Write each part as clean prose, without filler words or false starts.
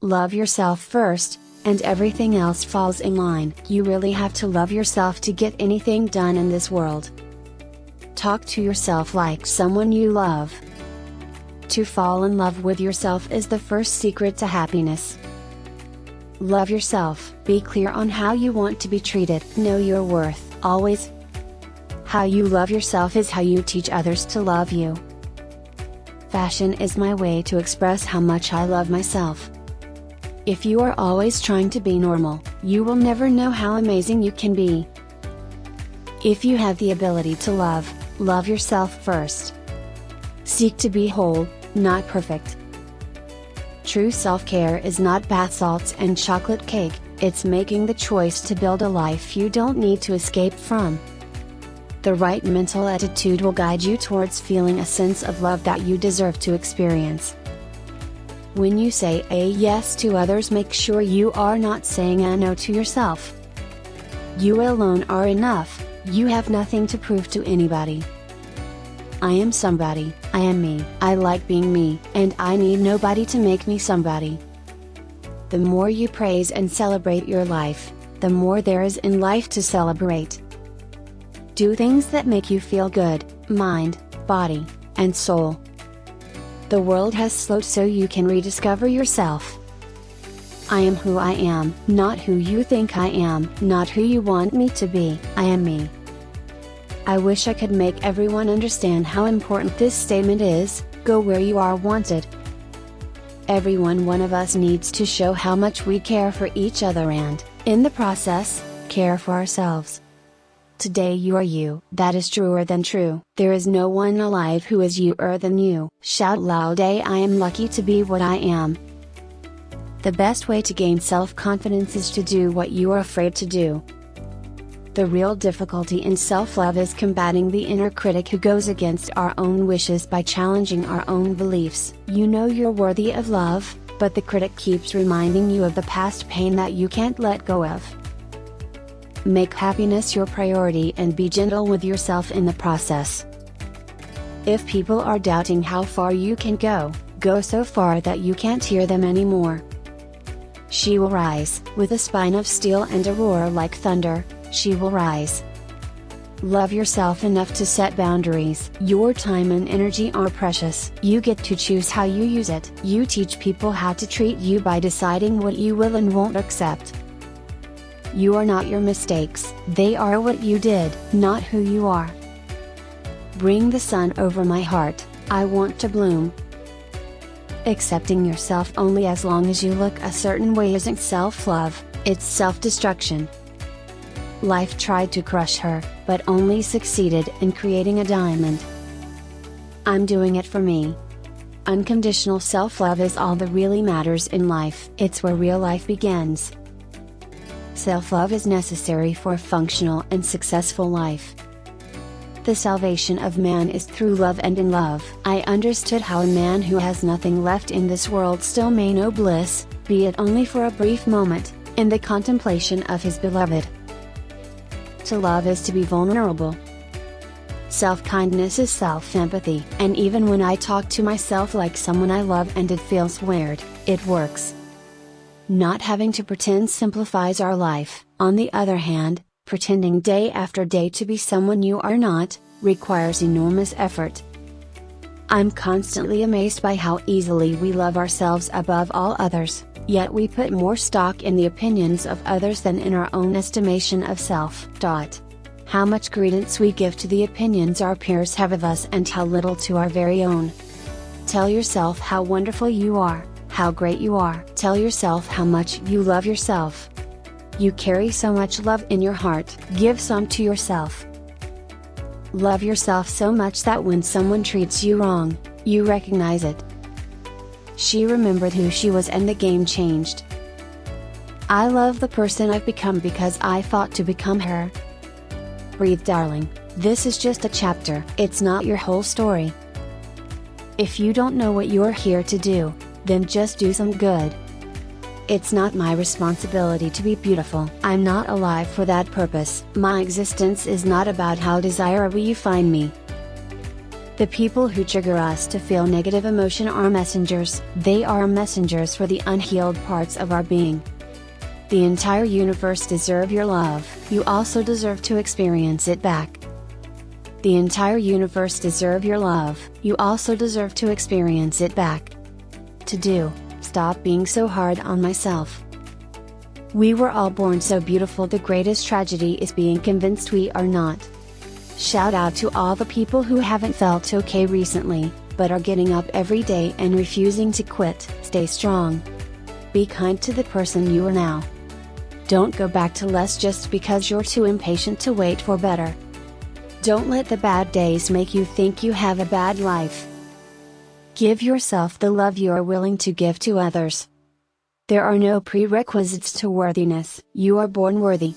Love yourself first, and everything else falls in line. You really have to love yourself to get anything done in this world. Talk to yourself like someone you love. To fall in love with yourself is the first secret to happiness. Love yourself. Be clear on how you want to be treated. Know your worth, always. How you love yourself is how you teach others to love you. Fashion is my way to express how much I love myself. If you are always trying to be normal, you will never know how amazing you can be. If you have the ability to love, love yourself first. Seek to be whole, not perfect. True self-care is not bath salts and chocolate cake, it's making the choice to build a life you don't need to escape from. The right mental attitude will guide you towards feeling a sense of love that you deserve to experience. When you say a yes to others, make sure you are not saying a no to yourself. You alone are enough, you have nothing to prove to anybody. I am somebody, I am me, I like being me, and I need nobody to make me somebody. The more you praise and celebrate your life, the more there is in life to celebrate. Do things that make you feel good, mind, body, and soul. The world has slowed so you can rediscover yourself. I am who I am, not who you think I am, not who you want me to be, I am me. I wish I could make everyone understand how important this statement is. Go where you are wanted. Every one of us needs to show how much we care for each other and, in the process, care for ourselves. Today you are you. That is truer than true. There is no one alive who is youer than you. Shout loud, I am lucky to be what I am. The best way to gain self-confidence is to do what you are afraid to do. The real difficulty in self-love is combating the inner critic who goes against our own wishes by challenging our own beliefs. You know you're worthy of love, but the critic keeps reminding you of the past pain that you can't let go of. Make happiness your priority and be gentle with yourself in the process. If people are doubting how far you can go, go so far that you can't hear them anymore. She will rise, with a spine of steel and a roar like thunder, she will rise. Love yourself enough to set boundaries. Your time and energy are precious. You get to choose how you use it. You teach people how to treat you by deciding what you will and won't accept. You are not your mistakes, they are what you did, not who you are. Bring the sun over my heart, I want to bloom. Accepting yourself only as long as you look a certain way isn't self-love, it's self-destruction. Life tried to crush her, but only succeeded in creating a diamond. I'm doing it for me. Unconditional self-love is all that really matters in life. It's where real life begins. Self-love is necessary for a functional and successful life. The salvation of man is through love and in love. I understood how a man who has nothing left in this world still may know bliss, be it only for a brief moment, in the contemplation of his beloved. To love is to be vulnerable. Self-kindness is self-empathy, and even when I talk to myself like someone I love and it feels weird, it works. Not having to pretend simplifies our life. On the other hand, pretending day after day to be someone you are not, requires enormous effort. I'm constantly amazed by how easily we love ourselves above all others, yet we put more stock in the opinions of others than in our own estimation of self. How much credence we give to the opinions our peers have of us and how little to our very own. Tell yourself how wonderful you are. How great you are. Tell yourself how much you love yourself. You carry so much love in your heart. Give some to yourself. Love yourself so much that when someone treats you wrong, you recognize it. She remembered who she was and the game changed. I love the person I've become because I fought to become her. Breathe, darling. This is just a chapter. It's not your whole story. If you don't know what you're here to do, then just do some good. It's not my responsibility to be beautiful. I'm not alive for that purpose. My existence is not about how desirable you find me. The people who trigger us to feel negative emotion are messengers. They are messengers for the unhealed parts of our being. The entire universe deserves your love. You also deserve to experience it back. The entire universe deserves your love. You also deserve to experience it back. To do, stop being so hard on myself. We were all born so beautiful. The greatest tragedy is being convinced we are not. Shout out to all the people who haven't felt okay recently, but are getting up every day and refusing to quit. Stay strong. Be kind to the person you are now. Don't go back to less just because you're too impatient to wait for better. Don't let the bad days make you think you have a bad life. Give yourself the love you are willing to give to others. There are no prerequisites to worthiness. You are born worthy.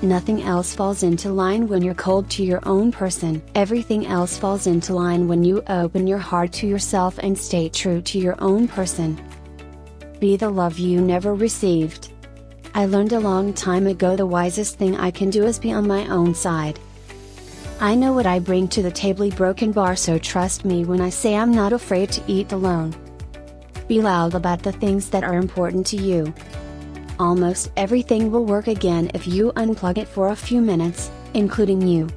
Nothing else falls into line when you're cold to your own person. Everything else falls into line when you open your heart to yourself and stay true to your own person. Be the love you never received. I learned a long time ago the wisest thing I can do is be on my own side. I know what I bring to the table, broken bar, so trust me when I say I'm not afraid to eat alone. Be loud about the things that are important to you. Almost everything will work again if you unplug it for a few minutes, including you.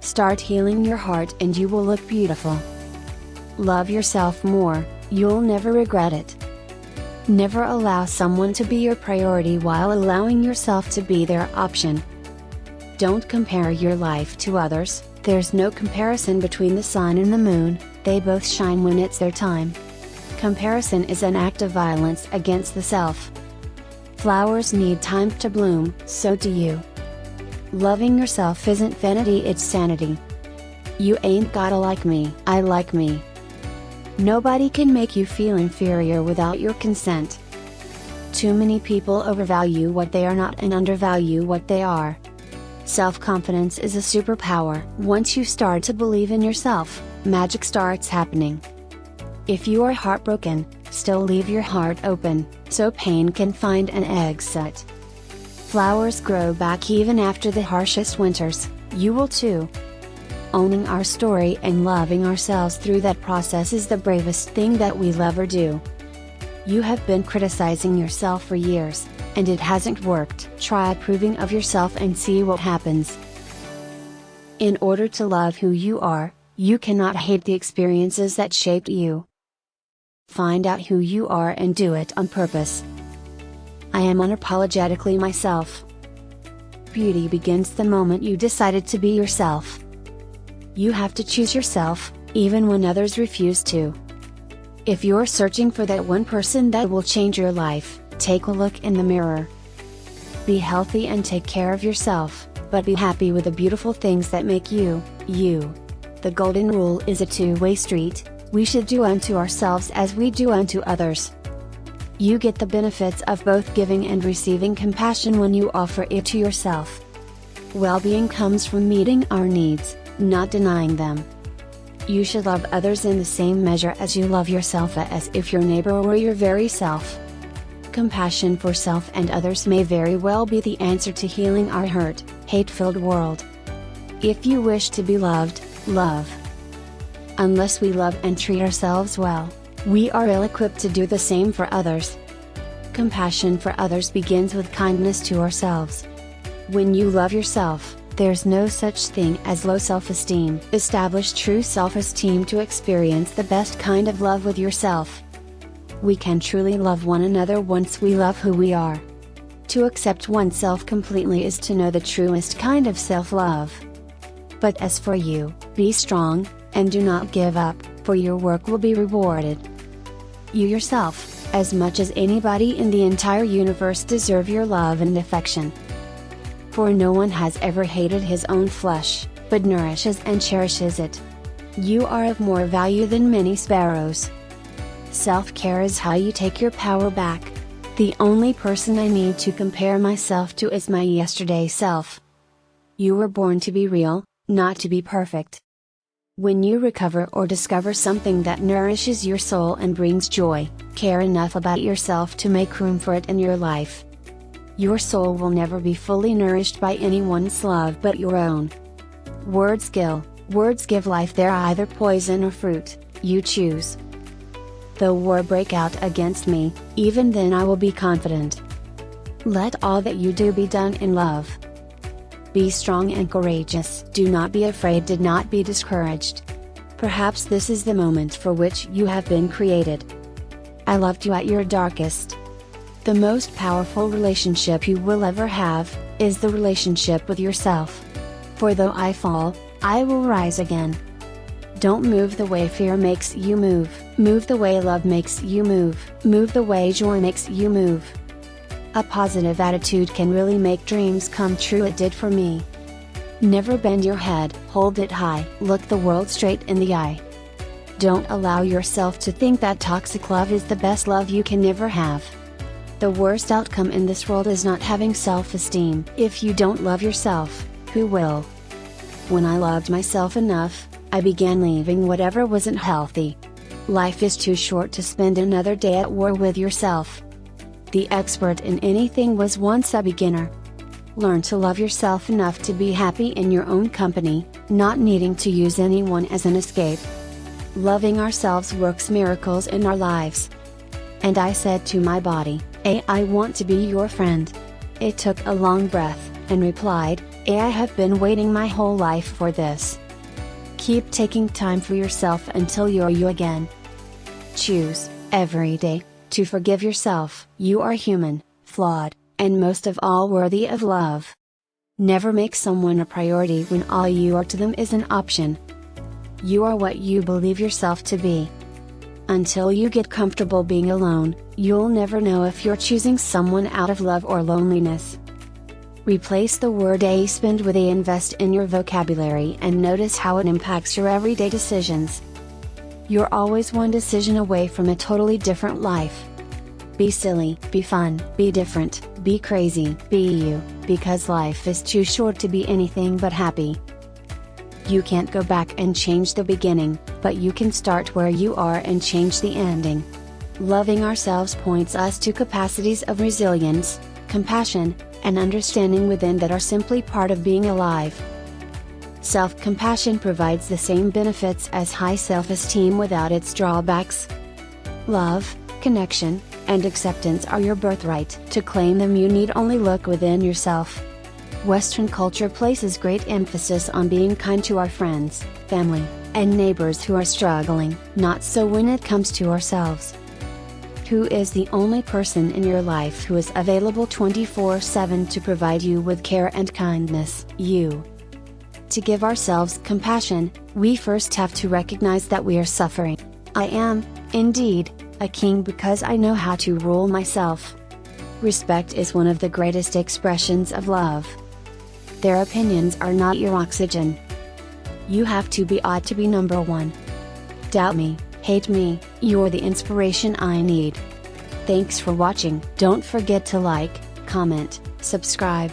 Start healing your heart and you will look beautiful. Love yourself more, you'll never regret it. Never allow someone to be your priority while allowing yourself to be their option. Don't compare your life to others. There's no comparison between the sun and the moon, they both shine when it's their time. Comparison is an act of violence against the self. Flowers need time to bloom, so do you. Loving yourself isn't vanity, it's sanity. You ain't gotta like me, I like me. Nobody can make you feel inferior without your consent. Too many people overvalue what they are not and undervalue what they are. Self-confidence is a superpower. Once you start to believe in yourself, magic starts happening. If you are heartbroken, still leave your heart open, so pain can find an exit. Flowers grow back even after the harshest winters, you will too. Owning our story and loving ourselves through that process is the bravest thing that we'll ever do. You have been criticizing yourself for years, and it hasn't worked. Try approving of yourself and see what happens. In order to love who you are, you cannot hate the experiences that shaped you. Find out who you are and do it on purpose. I am unapologetically myself. Beauty begins the moment you decided to be yourself. You have to choose yourself, even when others refuse to. If you're searching for that one person that will change your life, take a look in the mirror. Be healthy and take care of yourself, but be happy with the beautiful things that make you, you. The golden rule is a two-way street. We should do unto ourselves as we do unto others. You get the benefits of both giving and receiving compassion when you offer it to yourself. Well-being comes from meeting our needs, not denying them. You should love others in the same measure as you love yourself, as if your neighbor were your very self. Compassion for self and others may very well be the answer to healing our hurt, hate-filled world. If you wish to be loved, love. Unless we love and treat ourselves well, we are ill-equipped to do the same for others. Compassion for others begins with kindness to ourselves. When you love yourself, there's no such thing as low self-esteem. Establish true self-esteem to experience the best kind of love with yourself. We can truly love one another once we love who we are. To accept oneself completely is to know the truest kind of self-love. But as for you, be strong, and do not give up, for your work will be rewarded. You yourself, as much as anybody in the entire universe, deserve your love and affection. For no one has ever hated his own flesh, but nourishes and cherishes it. You are of more value than many sparrows. Self-care is how you take your power back. The only person I need to compare myself to is my yesterday self. You were born to be real, not to be perfect. When you recover or discover something that nourishes your soul and brings joy, care enough about yourself to make room for it in your life. Your soul will never be fully nourished by anyone's love but your own. Word skill, Words give life, they're either poison or fruit, you choose. Though war break out against me, even then I will be confident. Let all that you do be done in love. Be strong and courageous, do not be afraid, do not be discouraged. Perhaps this is the moment for which you have been created. I loved you at your darkest. The most powerful relationship you will ever have, is the relationship with yourself. For though I fall, I will rise again. Don't move the way fear makes you move, move the way love makes you move the way joy makes you move. A positive attitude can really make dreams come true, it did for me. Never bend your head, hold it high, look the world straight in the eye. Don't allow yourself to think that toxic love is the best love you can never have. The worst outcome in this world is not having self-esteem. If you don't love yourself, who will? When I loved myself enough, I began leaving whatever wasn't healthy. Life is too short to spend another day at war with yourself. The expert in anything was once a beginner. Learn to love yourself enough to be happy in your own company, not needing to use anyone as an escape. Loving ourselves works miracles in our lives. And I said to my body, I want to be your friend. It took a long breath, and replied, I have been waiting my whole life for this. Keep taking time for yourself until you're you again. Choose, every day, to forgive yourself. You are human, flawed, and most of all worthy of love. Never make someone a priority when all you are to them is an option. You are what you believe yourself to be. Until you get comfortable being alone, you'll never know if you're choosing someone out of love or loneliness. Replace the word spend with invest in your vocabulary and notice how it impacts your everyday decisions. You're always one decision away from a totally different life. Be silly, be fun, be different, be crazy, be you, because life is too short to be anything but happy. You can't go back and change the beginning, but you can start where you are and change the ending. Loving ourselves points us to capacities of resilience, compassion, and understanding within that are simply part of being alive. Self-compassion provides the same benefits as high self-esteem without its drawbacks. Love, connection, and acceptance are your birthright. To claim them, you need only look within yourself. Western culture places great emphasis on being kind to our friends, family, and neighbors who are struggling, not so when it comes to ourselves. Who is the only person in your life who is available 24/7 to provide you with care and kindness? You. To give ourselves compassion, we first have to recognize that we are suffering. I am, indeed, a king because I know how to rule myself. Respect is one of the greatest expressions of love. Their opinions are not your oxygen. You have to be ought to be number one. Doubt me, hate me, you're the inspiration I need. Thanks for watching. Don't forget to like, comment, subscribe,